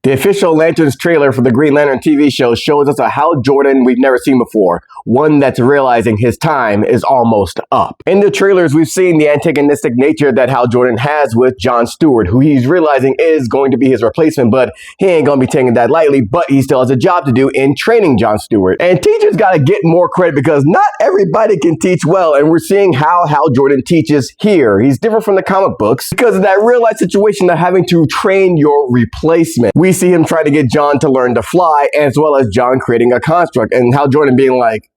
The official Lanterns trailer for the Green Lantern TV show shows us a Hal Jordan we've never seen before, one that's realizing his time is almost up. In the trailers, we've seen the antagonistic nature that Hal Jordan has with John Stewart, who he's realizing is going to be his replacement, but he ain't gonna be taking that lightly, but he still has a job to do in training John Stewart. And teachers gotta get more credit because not everybody can teach well, and we're seeing how Hal Jordan teaches here. He's different from the comic books because of that real-life situation of having to train your replacement. We see him trying to get John to learn to fly, as well as John creating a construct, and Hal Jordan being like,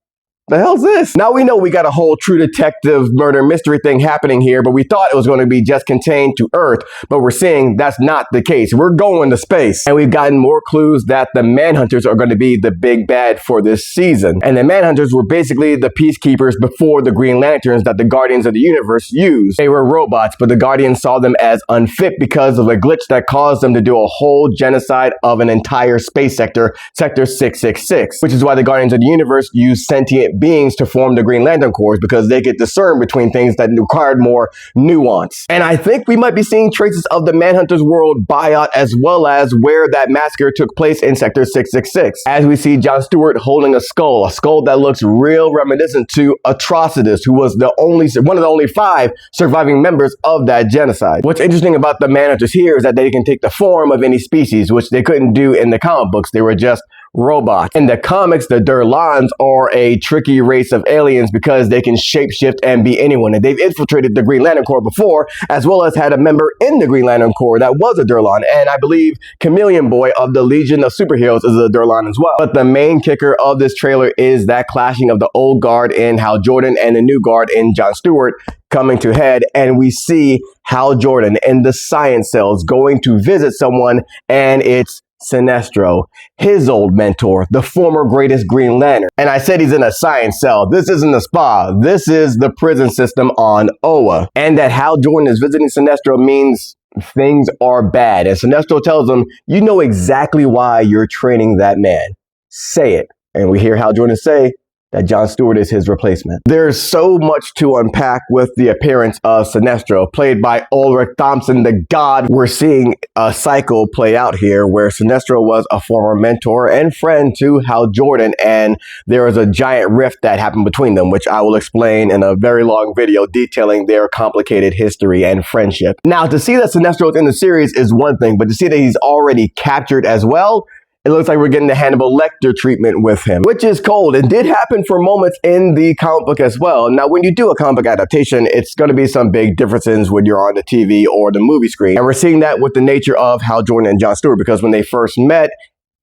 the hell's this? Now we know we got a whole true detective murder mystery thing happening here, but we thought it was going to be just contained to Earth, but we're seeing that's not the case. We're going to space. And we've gotten more clues that the Manhunters are going to be the big bad for this season. And the Manhunters were basically the peacekeepers before the Green Lanterns that the Guardians of the Universe used. They were robots, but the Guardians saw them as unfit because of a glitch that caused them to do a whole genocide of an entire space sector, Sector 666, which is why the Guardians of the Universe use sentient beings to form the Green Lantern Corps, because they could discern between things that required more nuance. And I think we might be seeing traces of the Manhunters world buyout, as well as where that massacre took place in Sector 666. As we see John Stewart holding a skull that looks real reminiscent to Atrocitus, who was one of the only 5 surviving members of that genocide. What's interesting about the Manhunters here is that they can take the form of any species, which they couldn't do in the comic books. They were just robots. In the comics, the Durlans are a tricky race of aliens because they can shapeshift and be anyone. And they've infiltrated the Green Lantern Corps before, as well as had a member in the Green Lantern Corps that was a Durlan. And I believe Chameleon Boy of the Legion of Superheroes is a Durlan as well. But the main kicker of this trailer is that clashing of the old guard in Hal Jordan and the new guard in John Stewart coming to head, and we see Hal Jordan in the science cells going to visit someone, and it's Sinestro, his old mentor, the former greatest Green Lantern. And I said he's in a science cell. This isn't a spa. This is the prison system on Oa. And that Hal Jordan is visiting Sinestro means things are bad. And Sinestro tells him, you know exactly why you're training that man. Say it. And we hear Hal Jordan say that John Stewart is his replacement. There's so much to unpack with the appearance of Sinestro, played by Ulrich Thompson, the God. We're seeing a cycle play out here where Sinestro was a former mentor and friend to Hal Jordan, and there was a giant rift that happened between them, which I will explain in a very long video detailing their complicated history and friendship. Now, to see that Sinestro is in the series is one thing, but to see that he's already captured as well, it looks like we're getting the Hannibal Lecter treatment with him, which is cold. It did happen for moments in the comic book as well. Now, when you do a comic book adaptation, it's going to be some big differences when you're on the TV or the movie screen. And we're seeing that with the nature of Hal Jordan and John Stewart, because when they first met,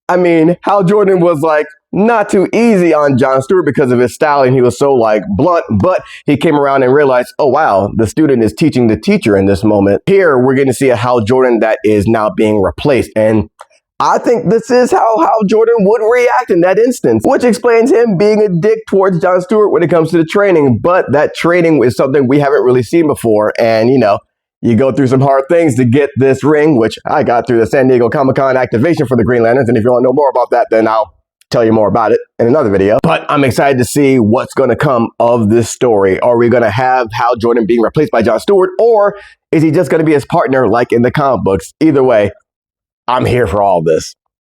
I mean, Hal Jordan was like not too easy on John Stewart because of his style, and he was so like blunt, but he came around and realized, oh wow, the student is teaching the teacher in this moment. Here, we're getting to see a Hal Jordan that is now being replaced, and I think this is how Hal Jordan would react in that instance, which explains him being a dick towards John Stewart when it comes to the training. But that training is something we haven't really seen before. And, you know, you go through some hard things to get this ring, which I got through the San Diego Comic-Con activation for the Green Lanterns. And if you want to know more about that, then I'll tell you more about it in another video. But I'm excited to see what's going to come of this story. Are we going to have Hal Jordan being replaced by John Stewart, or is he just going to be his partner like in the comic books? Either way, I'm here for all this.